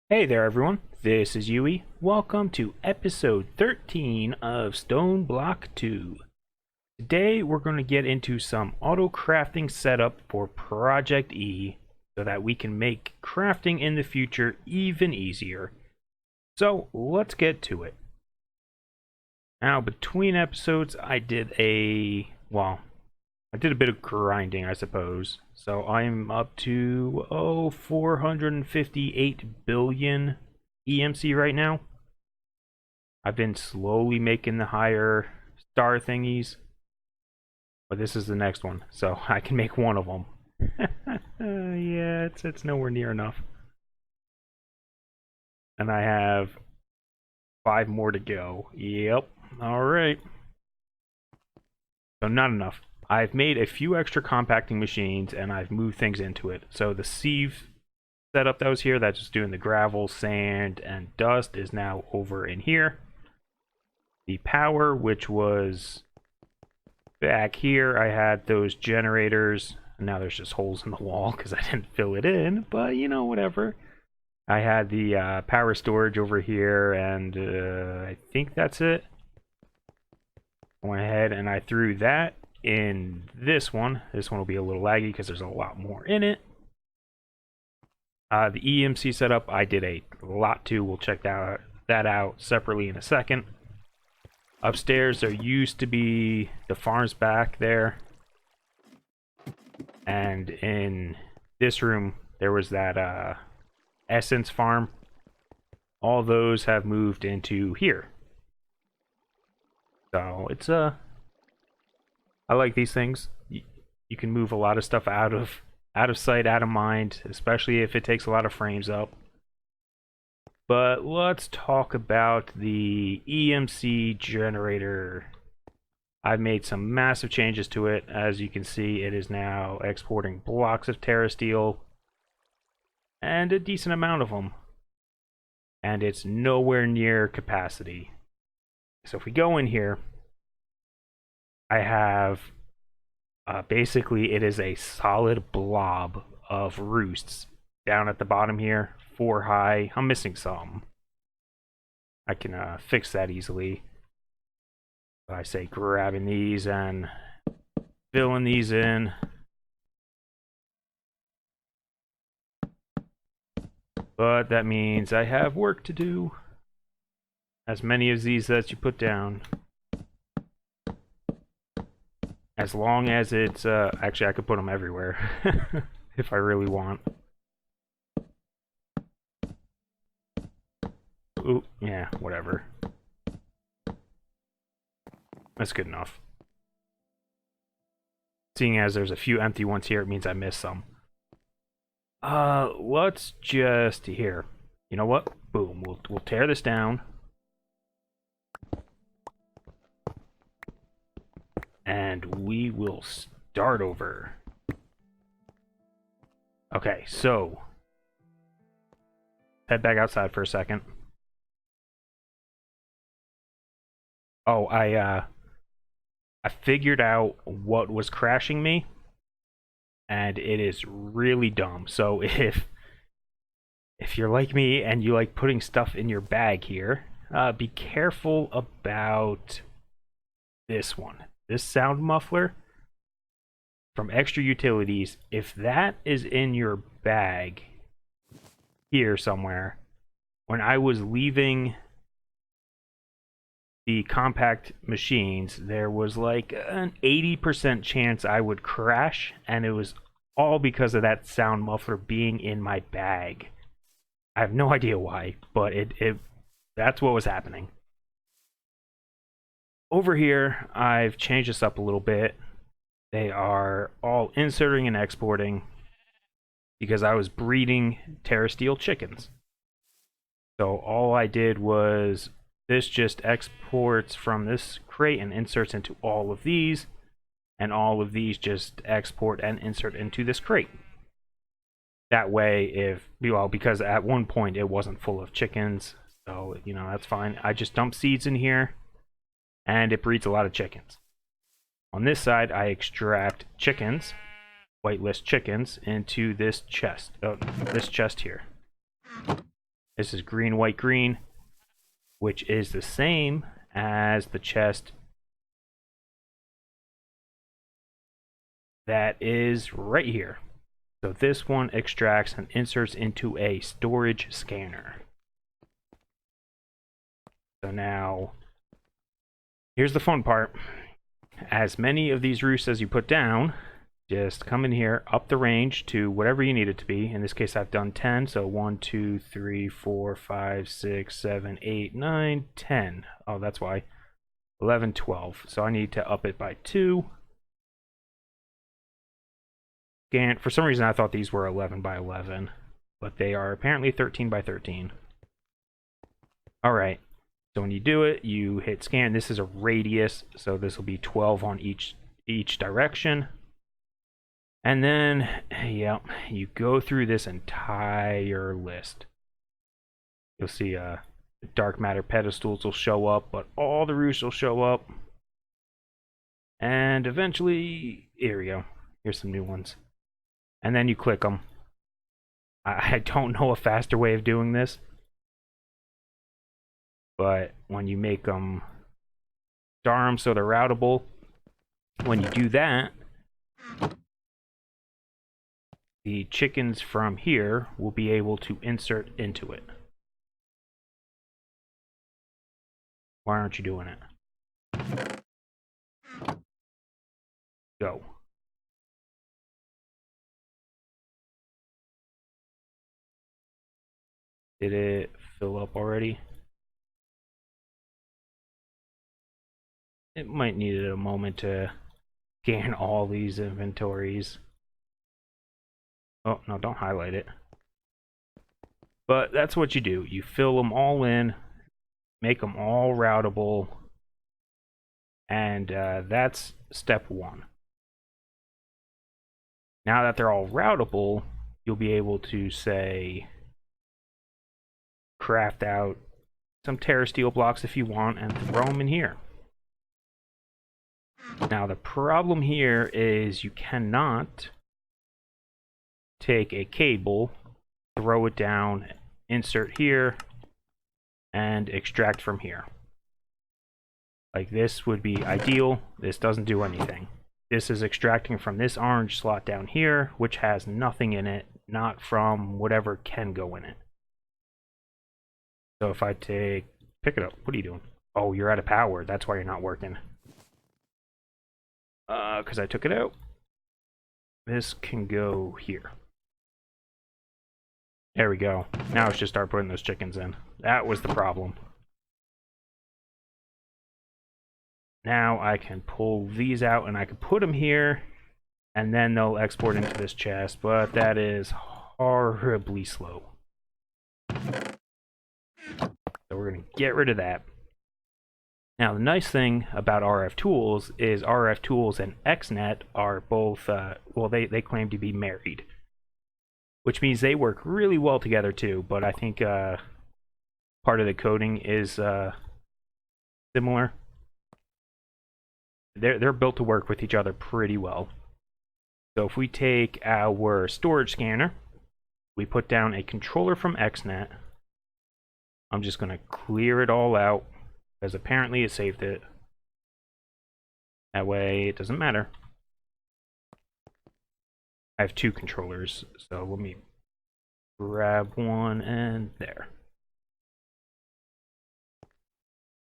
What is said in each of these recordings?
Hey there everyone, this is Yui. Welcome to episode 13 of Stoneblock 2. Today we're going to get into some auto crafting setup for ProjectE so that we can make crafting in the future even easier. So let's get to it. Now between episodes I did a bit of grinding, I suppose. So I'm up to 458 billion EMC right now. I've been slowly making the higher star thingies, but this is the next one, so I can make one of them. Yeah, it's nowhere near enough, and I have 5 more to go. Yep. All right. So not enough. I've made a few extra compacting machines and I've moved things into it. So the sieve setup that was here, that's just doing the gravel, sand, and dust, is now over in here. The power, which was back here, I had those generators. And now there's just holes in the wall because I didn't fill it in, but you know, whatever. I had the power storage over here, and I think that's it. I went ahead and I threw that in this one. This one will be a little laggy because there's a lot more in it. The EMC setup, I did a lot too. We'll check that out separately in a second. Upstairs, there used to be the farms back there. And in this room, there was that essence farm. All those have moved into here. So it's I like these things. You can move a lot of stuff out of sight, out of mind, especially if it takes a lot of frames up. But let's talk about the EMC generator. I've made some massive changes to it. As you can see, it is now exporting blocks of TerraSteel and a decent amount of them. And it's nowhere near capacity. So if we go in here, I have basically it is a solid blob of roosts down at the bottom here, 4 high. I'm missing some. I can fix that easily. I say grabbing these and filling these in. But that means I have work to do. As many of these that you put down. As long as it's, actually I could put them everywhere. If I really want. Ooh, yeah, whatever. That's good enough. Seeing as there's a few empty ones here, it means I missed some. Let's just, here. You know what? Boom, we'll tear this down. And we will start over. Okay, so head back outside for a second. Oh, I figured out what was crashing me, and it is really dumb. So if you're like me and you like putting stuff in your bag here, be careful about this one. This sound muffler from Extra Utilities. If that is in your bag here somewhere, when I was leaving the compact machines, there was like an 80% chance I would crash, and it was all because of that sound muffler being in my bag. I have no idea why, but that's what was happening. Over here, I've changed this up a little bit. They are all inserting and exporting because I was breeding TerraSteel chickens. So all I did was this just exports from this crate and inserts into all of these, and all of these just export and insert into this crate. That way, because at one point it wasn't full of chickens, so you know, that's fine. I just dump seeds in here and it breeds a lot of chickens. On this side, I extract chickens, whitelist chickens, into this chest here. This is green, white, green, which is the same as the chest that is right here. So this one extracts and inserts into a storage scanner. So now, here's the fun part. As many of these roosts as you put down, just come in here, up the range to whatever you need it to be. In this case, I've done 10, so 1, 2, 3, 4, 5, 6, 7, 8, 9, 10. Oh, that's why. 11, 12. So I need to up it by 2. Scan. For some reason, I thought these were 11 by 11, but they are apparently 13 by 13. All right. So when you do it, you hit scan. This is a radius, so this will be 12 on each direction. And then, yeah, you go through this entire list. You'll see dark matter pedestals will show up, but all the roofs will show up. And eventually, here we go. Here's some new ones. And then you click them. I don't know a faster way of doing this. But when you make them star them so they're routable, when you do that, the chickens from here will be able to insert into it. Why aren't you doing it? Go. Did it fill up already? It might need a moment to scan all these inventories. Oh, no, don't highlight it. But that's what you do. You fill them all in, make them all routable, and that's step 1. Now that they're all routable, you'll be able to, say, craft out some terra steel blocks if you want and throw them in here. Now the problem here is you cannot take a cable, throw it down, insert here, and extract from here. Like this would be ideal. This doesn't do anything. This is extracting from this orange slot down here, which has nothing in it, not from whatever can go in it. So if I pick it up, what are you doing? Oh, you're out of power. That's why you're not working. Because I took it out. This can go here. There we go. Now let's just start putting those chickens in. That was the problem. Now I can pull these out and I can put them here, and then they'll export into this chest, but that is horribly slow. So we're going to get rid of that. Now the nice thing about RF Tools is RF Tools and XNet are both, well, they claim to be married. Which means they work really well together too, but I think part of the coding is similar. They're built to work with each other pretty well. So if we take our storage scanner, we put down a controller from XNet. I'm just going to clear it all out, because apparently it saved it. That way it doesn't matter. I have 2 controllers, so let me grab one, and there.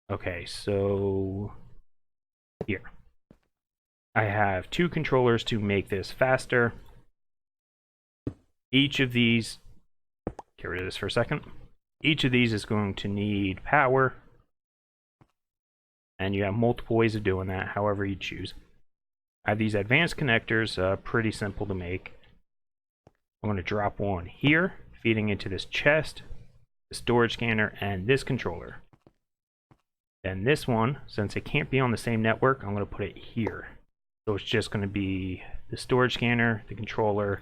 Okay, so here. I have 2 controllers to make this faster. Each of these, get rid of this for a second. Each of these is going to need power. And you have multiple ways of doing that, however you choose. I have these advanced connectors, pretty simple to make. I'm going to drop one here, feeding into this chest, the storage scanner, and this controller. Then this one, since it can't be on the same network, I'm going to put it here. So it's just going to be the storage scanner, the controller,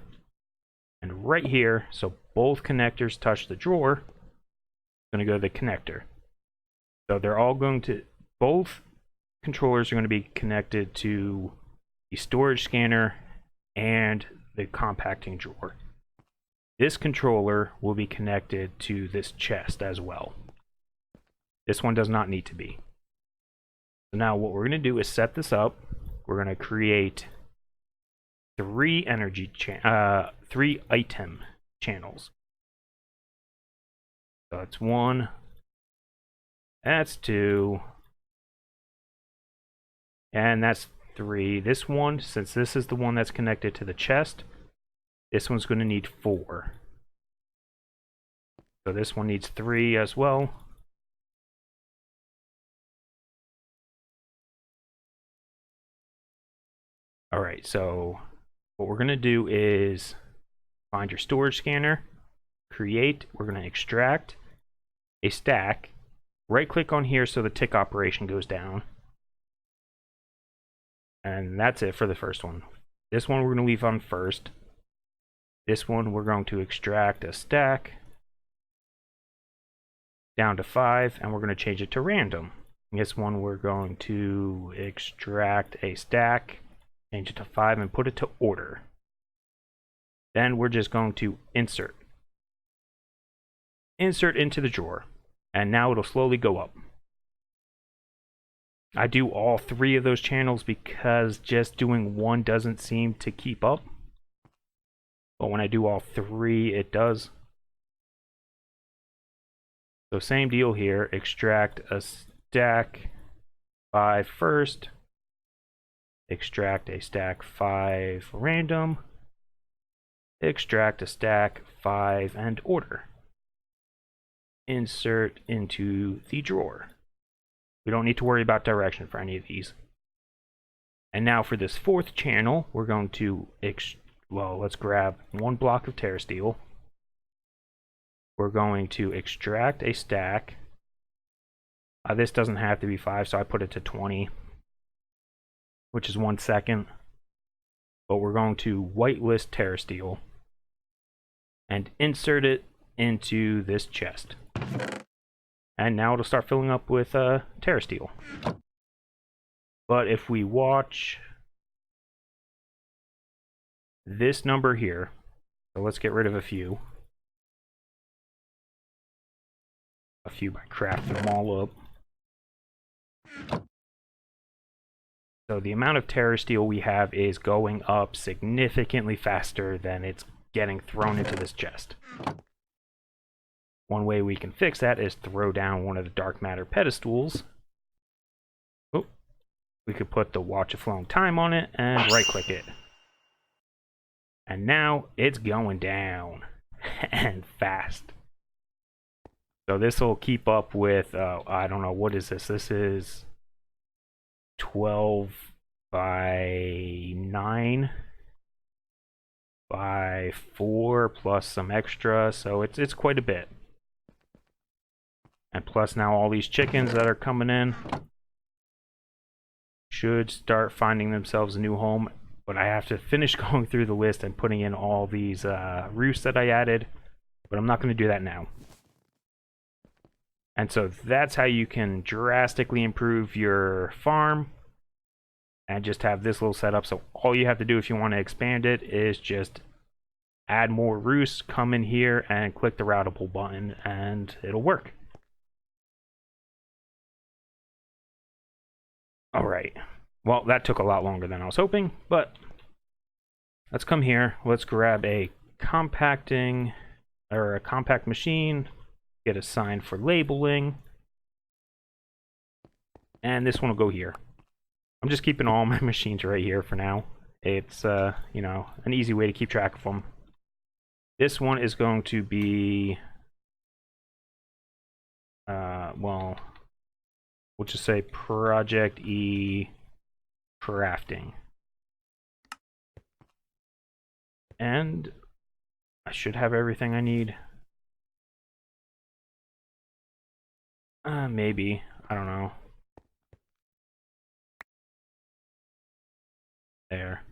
and right here, so both connectors touch the drawer, it's going to go to the connector. So they're all going to, both controllers are going to be connected to the storage scanner and the compacting drawer. This controller will be connected to this chest as well. This one does not need to be. So now what we're going to do is set this up. We're going to create three item channels. So that's one, that's two, and that's three. This one, since this is the one that's connected to the chest, this one's going to need 4. So this one needs 3 as well. Alright, so what we're going to do is find your storage scanner, create, we're going to extract a stack, right click on here so the tick operation goes down. And that's it for the first one. This one we're going to leave on first. This one we're going to extract a stack down to 5, and we're going to change it to random. This one we're going to extract a stack, change it to 5, and put it to order. Then we're just going to insert into the drawer, and now it'll slowly go up. I do all 3 of those channels because just doing one doesn't seem to keep up. But when I do all 3, it does. So same deal here, extract a stack 5 first, extract a stack 5 random, extract a stack 5 and order. Insert into the drawer. We don't need to worry about direction for any of these. And now for this 4th channel, we're going to, let's grab 1 block of terra steel. We're going to extract a stack. This doesn't have to be 5, so I put it to 20, which is 1 second. But we're going to whitelist terra steel and insert it into this chest. And now it'll start filling up with terra steel. But if we watch this number here, so let's get rid of a few by crafting them all up. So the amount of terra steel we have is going up significantly faster than it's getting thrown into this chest. One way we can fix that is throw down one of the dark matter pedestals. Oh, we could put the watch a flowing time on it and right click it. And now it's going down and fast. So this will keep up with, I don't know, what is this? This is 12 by 9 by 4 plus some extra, so it's quite a bit. And plus now all these chickens that are coming in should start finding themselves a new home. But I have to finish going through the list and putting in all these roosts that I added. But I'm not going to do that now. And so that's how you can drastically improve your farm. And just have this little setup. So all you have to do if you want to expand it is just add more roosts, come in here and click the routable button and it'll work. Alright, well that took a lot longer than I was hoping, but let's come here, let's grab a compacting, or a compact machine, get a sign for labeling, and this one will go here. I'm just keeping all my machines right here for now. It's, you know, an easy way to keep track of them. This one is going to be, well, we'll just say ProjectE crafting. And I should have everything I need. Maybe. I don't know. There.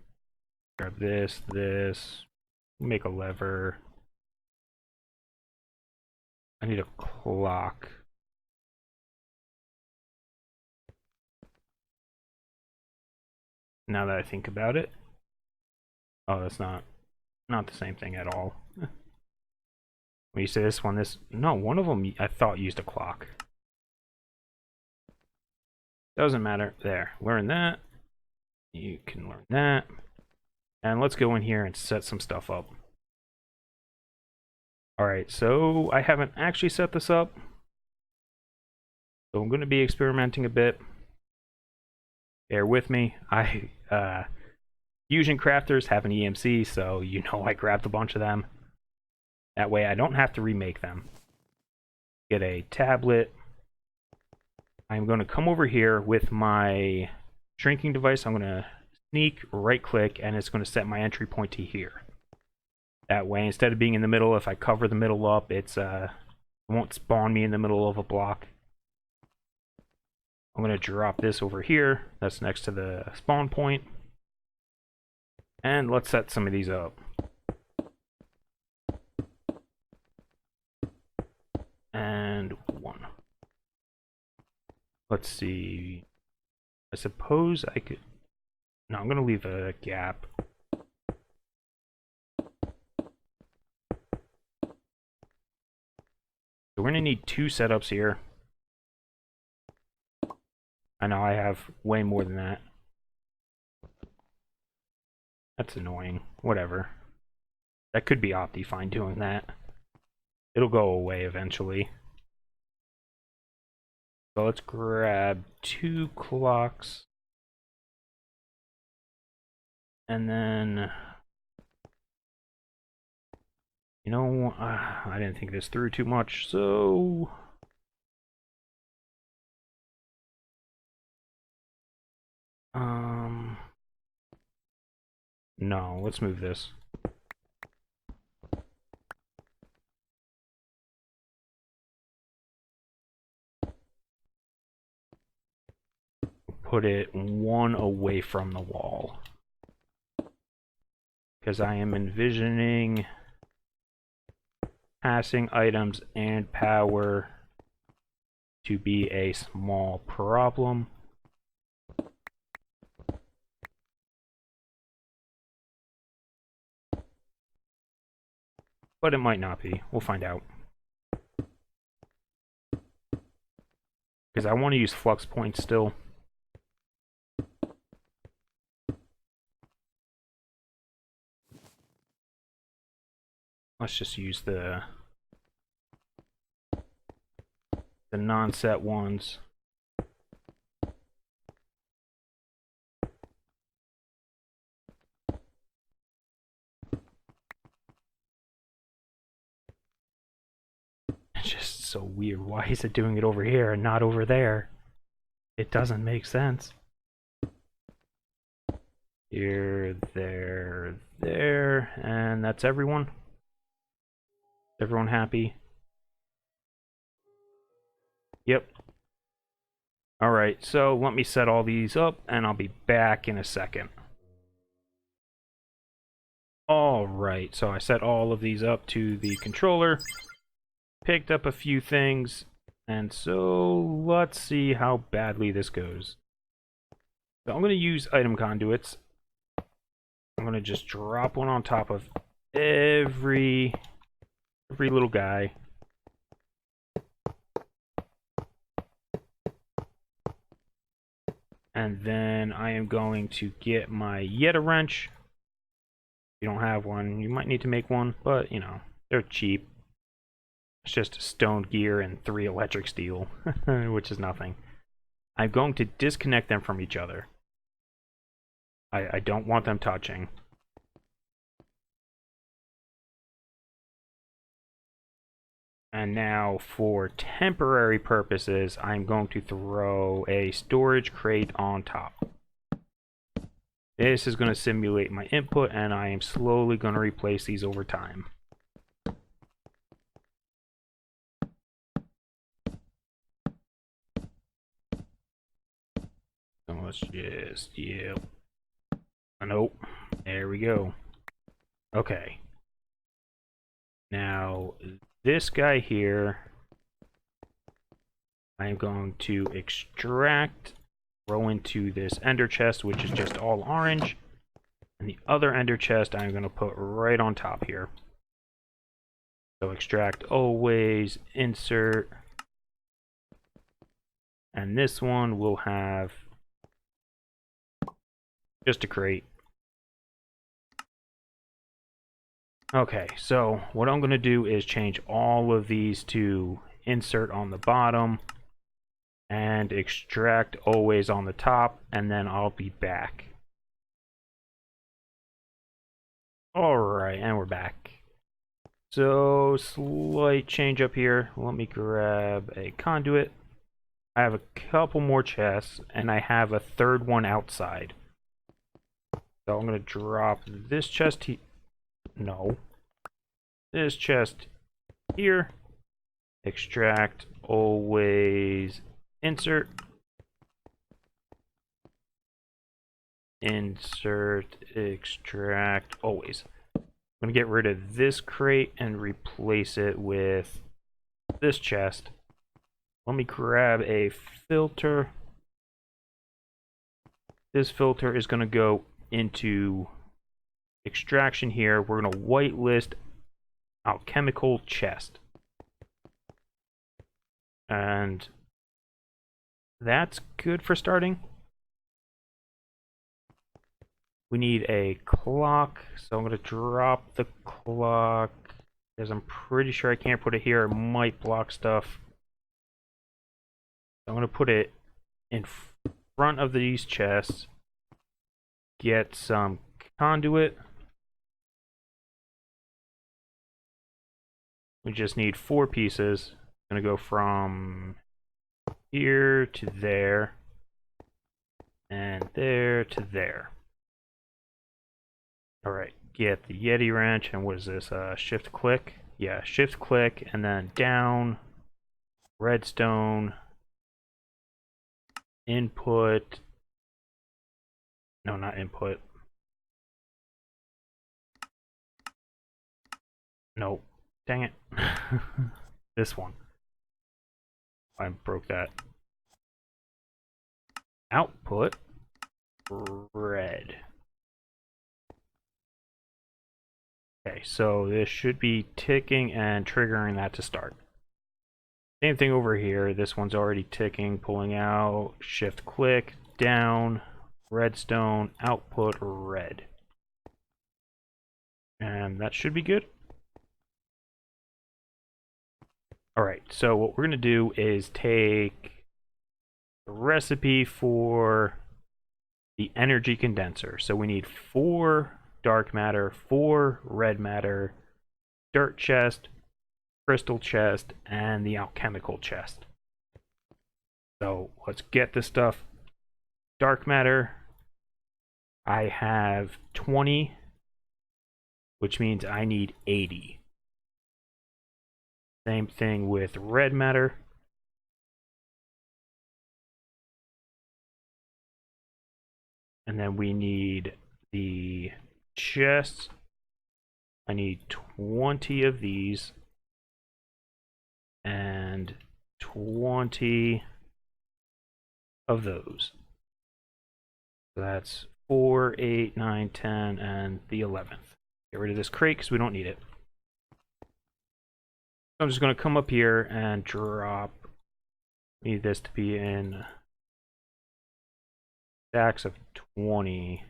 Grab this, make a lever. I need a clock. Now that I think about it. Oh, that's not the same thing at all. When you say this one, no, one of them I thought used a clock. Doesn't matter. There, learn that. You can learn that. And let's go in here and set some stuff up. Alright, so I haven't actually set this up. So I'm going to be experimenting a bit. Bear with me. Fusion crafters have an EMC, so you know I grabbed a bunch of them. That way I don't have to remake them. Get a tablet. I'm going to come over here with my shrinking device. I'm going to sneak, right click, and it's going to set my entry point to here. That way, instead of being in the middle, if I cover the middle up, it won't spawn me in the middle of a block. I'm going to drop this over here. That's next to the spawn point. And let's set some of these up. And one. Let's see. I suppose I could... No, I'm going to leave a gap. So we're going to need 2 setups here. I know I have way more than that. That's annoying. Whatever. That could be Optifine doing that. It'll go away eventually. So let's grab 2 clocks. And then... You know, I didn't think this through too much, so... No, let's move this. Put it 1 away from the wall. Because I am envisioning passing items and power to be a small problem. But it might not be. We'll find out. Because I want to use flux points still. Let's just use the non-set ones. It's just so weird. Why is it doing it over here and not over there? It doesn't make sense. Here, there, there, and that's everyone. Everyone happy? Yep. Alright, so let me set all these up and I'll be back in a second. Alright, so I set all of these up to the controller, picked up a few things, and so let's see how badly this goes. So I'm going to use item conduits. I'm going to just drop one on top of every little guy. And then I am going to get my Yeta wrench. If you don't have one, you might need to make one, but you know, they're cheap. It's just stone gear and 3 electric steel, which is nothing. I'm going to disconnect them from each other. I don't want them touching. And now, for temporary purposes, I'm going to throw a storage crate on top. This is going to simulate my input, and I am slowly going to replace these over time. So let's just, yeah. Nope. There we go. Okay. Now, this guy here, I'm going to extract, throw into this ender chest, which is just all orange. And the other ender chest I'm going to put right on top here. So extract always, insert, and this one will have just a crate. Okay, so what I'm going to do is change all of these to insert on the bottom and extract always on the top, and then I'll be back. Alright, and we're back. So, slight change up here. Let me grab a conduit. I have a couple more chests, and I have a third one outside. So I'm going to drop this chest here. No. This chest here. Extract, always, insert. Insert, extract, always. I'm going to get rid of this crate and replace it with this chest. Let me grab a filter. This filter is going to go into extraction here. We're going to whitelist alchemical chest. And that's good for starting. We need a clock, so I'm going to drop the clock, because I'm pretty sure I can't put it here. It might block stuff. I'm going to put it in front of these chests. Get some conduit. We just need 4 pieces. I'm going to go from here to there, and there to there. Alright, get the Yeti wrench, and what is this, shift click? Yeah, shift click, and then down, redstone, input, no, not input, no, dang it, this one, I broke that, output, red. Okay, so this should be ticking and triggering that to start. Same thing over here. This one's already ticking, pulling out, shift click, down, redstone, output, red. And that should be good. Alright, so what we're going to do is take the recipe for the energy condenser. So we need 4 dark matter, 4 red matter, dirt chest, crystal chest, and the alchemical chest. So let's get this stuff. Dark matter, I have 20, which means I need 80. Same thing with red matter. And then we need the chests. I need 20 of these and 20 of those. So that's 4, 8, 9, 10, and the 11th. Get rid of this crate because we don't need it. I'm just going to come up here and drop. Need this to be in stacks of 20.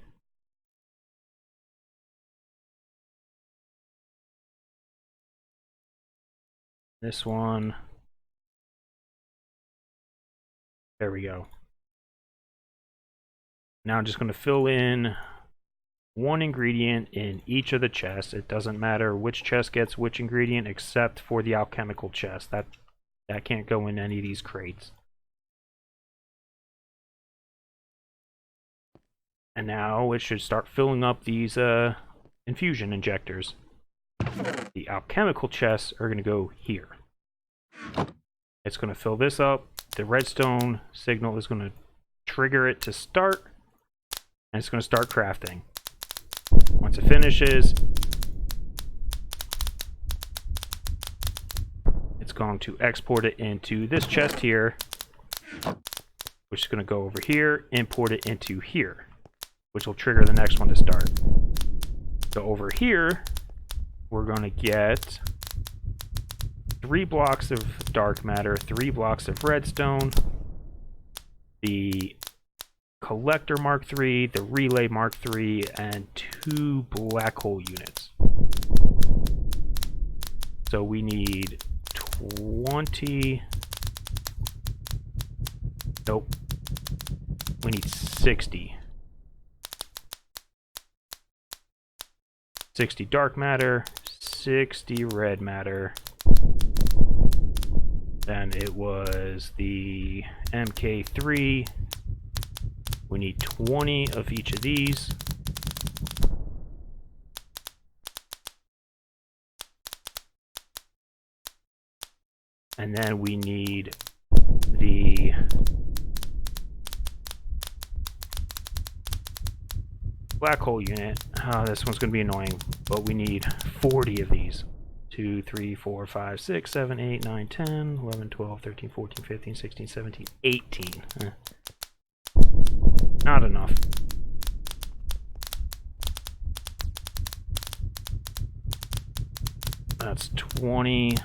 This one. There we go. Now I'm just going to fill in 1 ingredient in each of the chests. It doesn't matter which chest gets which ingredient except for the alchemical chest. That can't go in any of these crates. And now it should start filling up these infusion injectors. The alchemical chests are going to go here. It's going to fill this up. The redstone signal is going to trigger it to start. And it's going to start crafting. Once it finishes, it's going to export it into this chest here, which is going to go over here, import it into here, which will trigger the next one to start. So over here, we're going to get 3 blocks of dark matter, 3 blocks of redstone, the collector Mark III, the relay Mark III, and 2 black hole units. So we need 20. Nope. We need 60. 60 dark matter, 60 red matter. Then it was the MK3. We need 20 of each of these. And then we need the black hole unit. Oh, this one's going to be annoying, but we need 40 of these. 2, 3, 4, 5, 6, 7, 8, 9, 10, 11, 12, 13, 14, 15, 16, 17, 18. Not enough. That's 20.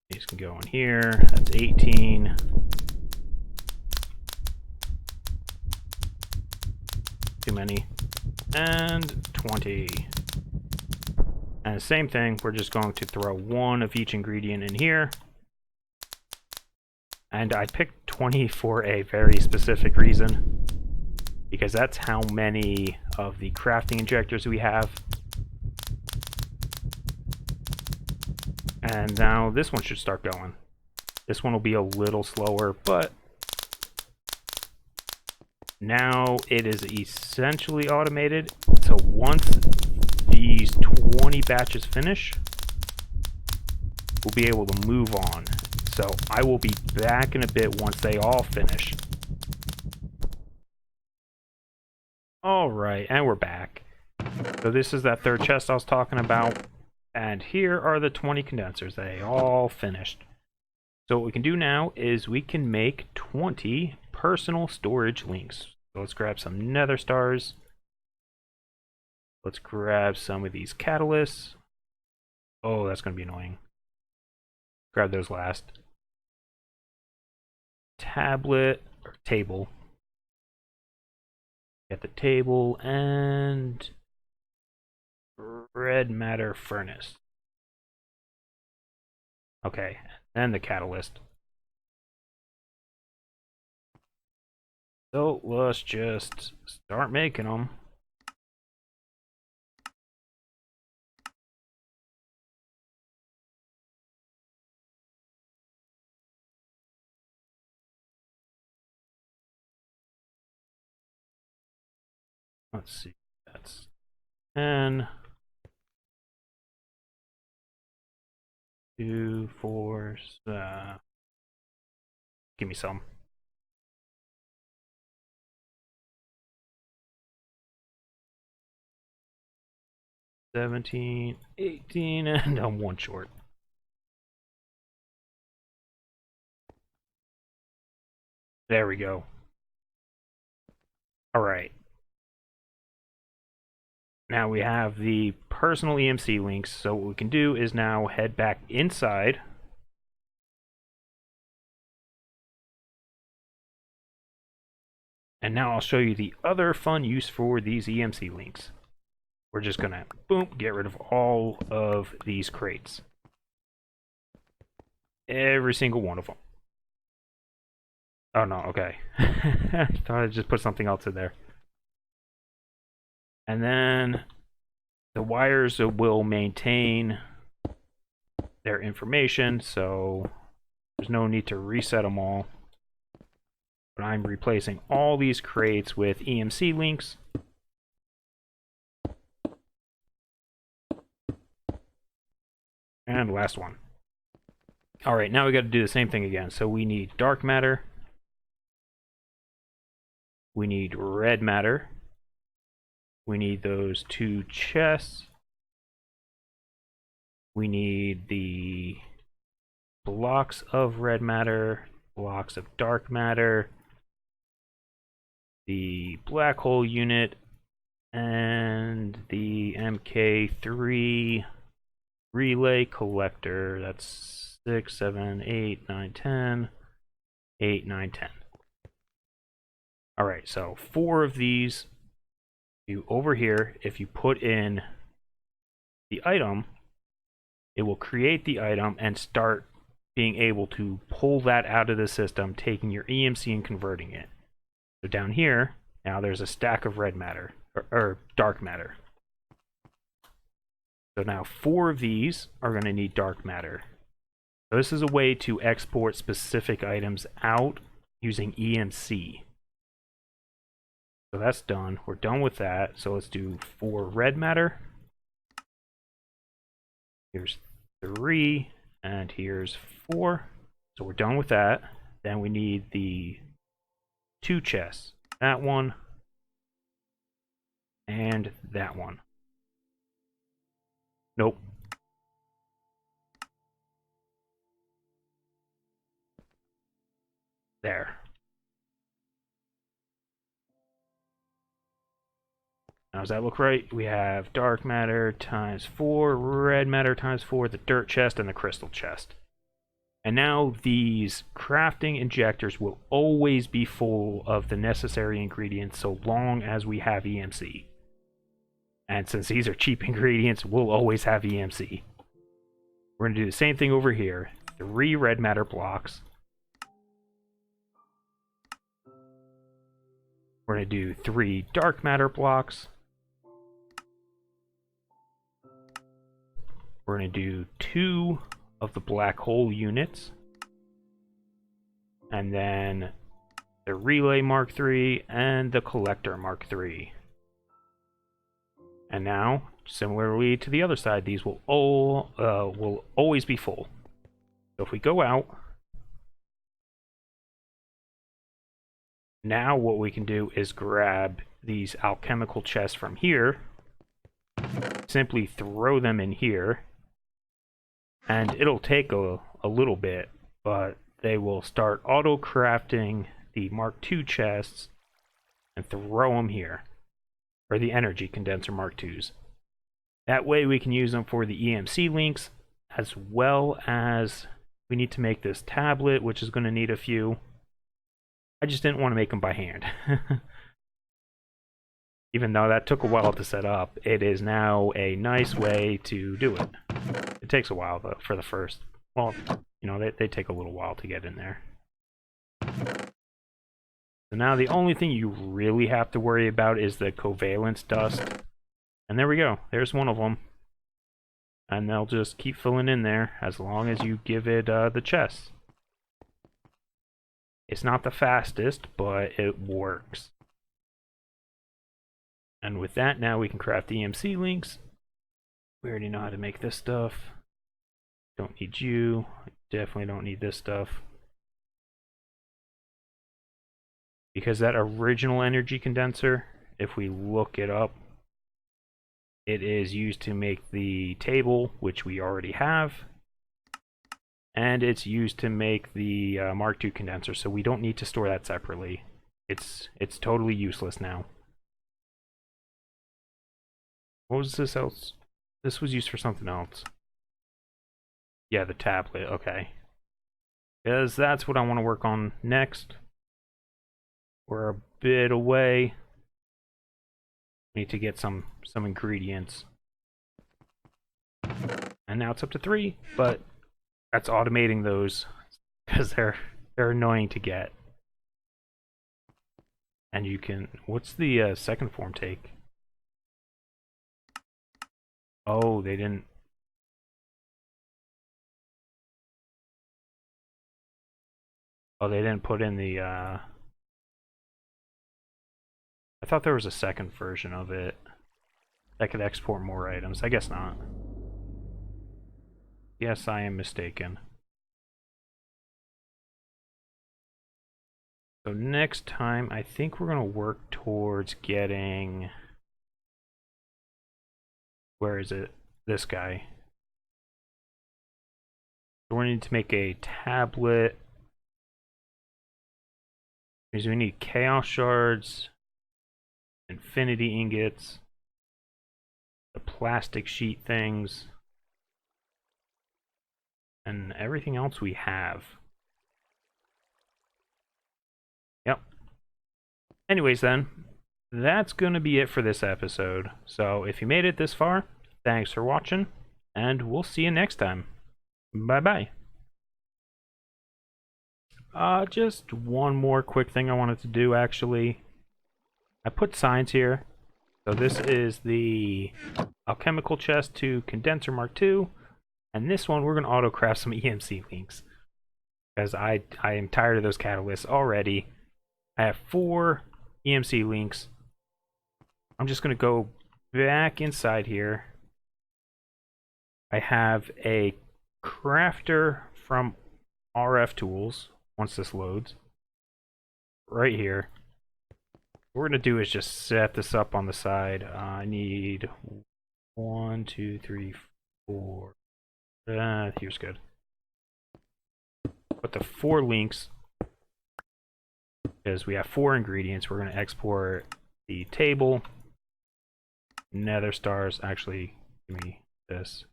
These can go in here. That's 18. Too many. And 20. And the same thing, we're just going to throw 1 of each ingredient in here. And I picked 20 for a very specific reason, because that's how many of the crafting injectors we have. And now this one should start going. This one will be a little slower, but now it is essentially automated. So once these 20 batches finish, we'll be able to move on. So I will be back in a bit once they all finish. Alright, and we're back. So this is that third chest I was talking about. And here are the 20 condensers. They all finished. So what we can do now is we can make 20 personal storage links. So let's grab some nether stars. Let's grab some of these catalysts. Oh, that's going to be annoying. Grab those last. Tablet, or table. Get the table and red matter furnace. Okay, and the catalyst. So let's just start making them. Let's see, that's 10. 2, 4, give me some. $17, $18, and I'm 1 short. There we go. All right. Now we have the personal EMC links, so what we can do is now head back inside. And now I'll show you the other fun use for these EMC links. We're just gonna, boom, get rid of all of these crates. Every single one of them. Oh no, okay. I thought I just put something else in there. And then the wires will maintain their information, so there's no need to reset them all. But I'm replacing all these crates with EMC links. And last one. Alright, now we got to do the same thing again. So we need dark matter. We need red matter. We need those 2 chests. We need the blocks of red matter, blocks of dark matter, the black hole unit, And the MK3 relay collector, that's 6, 7, 8, 9, 10, 8, 9, 10. Alright, so 4 of these, over here, if you put in the item, it will create the item and start being able to pull that out of the system, taking your EMC and converting it. So down here, now there's a stack of red matter, or dark matter. So now 4 of these are going to need dark matter. So this is a way to export specific items out using EMC. So that's done. We're done with that. So let's do 4 red matter. Here's 3, and here's 4. So we're done with that. Then we need the 2 chests. That one, and that one. Nope. There. Now, does that look right? We have dark matter times 4, red matter times 4, the dirt chest, and the crystal chest. And now these crafting injectors will always be full of the necessary ingredients so long as we have EMC. And since these are cheap ingredients, we'll always have EMC. We're going to do the same thing over here. 3 red matter blocks. We're going to do 3 dark matter blocks. We're going to do 2 of the black hole units. And then the relay Mark III and the collector Mark III. And now, similarly to the other side, these will always be full. So if we go out, now what we can do is grab these alchemical chests from here, simply throw them in here, and it'll take a little bit, but they will start auto-crafting the Mark II chests and throw them here. Or the Energy Condenser Mark IIs. That way we can use them for the EMC links, as well as we need to make this tablet, which is going to need a few. I just didn't want to make them by hand. Even though that took a while to set up, it is now a nice way to do it. It takes a while, though, for the first. Well, you know, they take a little while to get in there. So now the only thing you really have to worry about is the covalence dust. And there we go. There's one of them. And they'll just keep filling in there as long as you give it the chest. It's not the fastest, but it works. And with that, now we can craft EMC links. We already know how to make this stuff. Don't need you. Definitely don't need this stuff. Because that original energy condenser, if we look it up, it is used to make the table, which we already have. And it's used to make the Mark II condenser, so we don't need to store that separately. It's totally useless now. What was this else? This was used for something else. Yeah, the tablet, okay. Because that's what I want to work on next. We're a bit away. Need to get some ingredients. And now it's up to 3, but that's automating those because they're annoying to get. And you can, what's the second form take? Oh, they didn't. Oh, they didn't put in the I thought there was a second version of it that could export more items. I guess not. Yes, I am mistaken. So next time, I think we're going to work towards getting... Where is it? This guy. So we need to make a tablet. Because we need chaos shards. infinity ingots, the plastic sheet things, and everything else we have. Yep. Anyways then, that's going to be it for this episode. So if you made it this far, thanks for watching, and we'll see you next time. Bye-bye. Just one more quick thing I wanted to do, actually. I put signs here. So this is the alchemical chest to condenser Mark II, and this one we're going to auto-craft some EMC links. Because I am tired of those catalysts already. I have 4 EMC links. I'm just going to go back inside here. I have a crafter from RF Tools, once this loads, right here. What we're going to do is just set this up on the side. I need 1, 2, 3, 4. Here's good. Put the 4 links, because we have 4 ingredients. We're going to export the table, nether stars. Actually, give me this.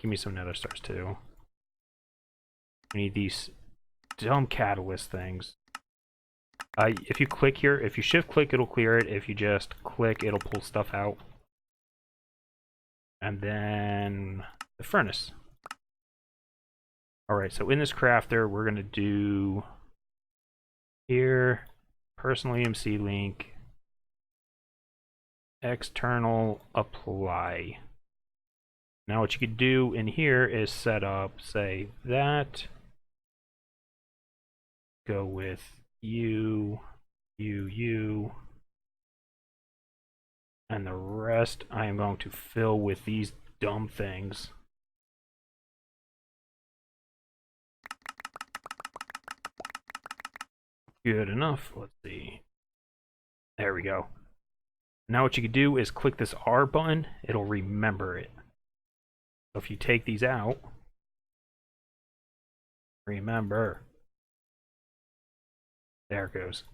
Give me some nether stars too. We need these dumb catalyst things. If you click here, if you shift click, it'll clear it. If you just click, it'll pull stuff out. And then the furnace. Alright, so in this crafter, we're going to do here, Personal EMC Link, external apply. Now what you could do in here is set up, say, that, go with you, and the rest I am going to fill with these dumb things. Good enough. Let's see. There we go. Now what you can do is click this R button. It'll remember it. So if you take these out, remember. There it goes.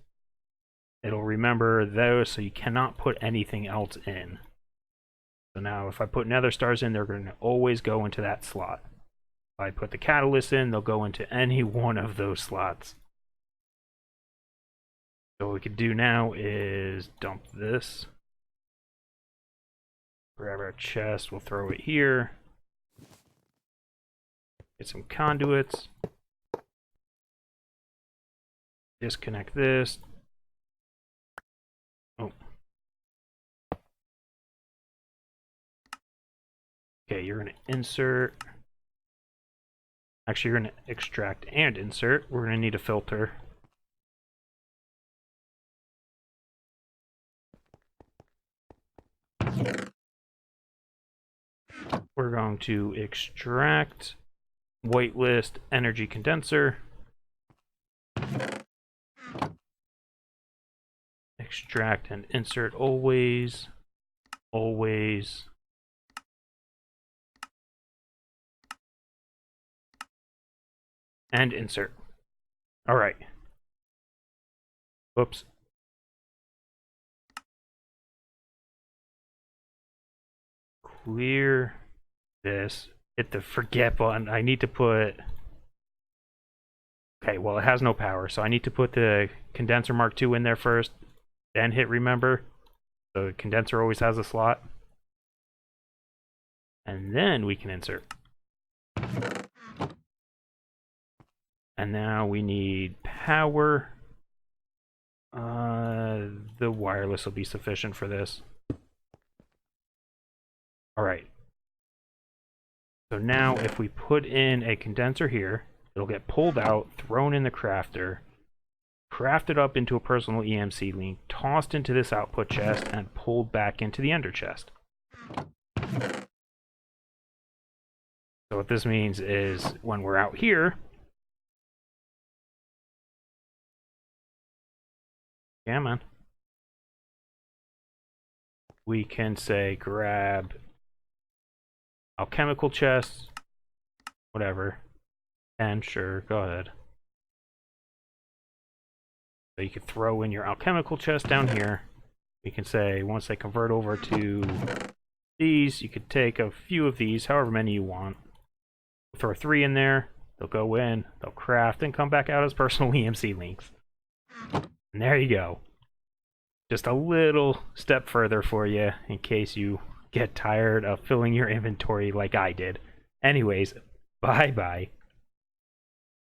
It'll remember those, so you cannot put anything else in. So now if I put nether stars in, they're going to always go into that slot. If I put the catalyst in, they'll go into any one of those slots. So what we could do now is dump this. Grab our chest, we'll throw it here. Get some conduits. Disconnect this. Oh. Okay, you're going to insert. Actually, you're going to extract and insert. We're going to need a filter. We're going to extract, whitelist, Energy Condenser. Extract and insert always. Always. And insert. Alright. Whoops. Clear this. Hit the forget button. I need to put... Okay, well it has no power, so I need to put the condenser Mark II in there first, then hit remember. So the condenser always has a slot. And then we can insert. And now we need power. The wireless will be sufficient for this. Alright. So now if we put in a condenser here, it'll get pulled out, thrown in the crafter, crafted up into a personal EMC link, tossed into this output chest, and pulled back into the ender chest. So what this means is when we're out here, yeah man, we can say grab alchemical chests, whatever, and sure, go ahead. So you could throw in your alchemical chest down here. You can say, once they convert over to these, you could take a few of these, however many you want. Throw 3 in there, they'll go in, they'll craft, and come back out as personal EMC links. And there you go. Just a little step further for you in case you get tired of filling your inventory like I did. Anyways, bye-bye.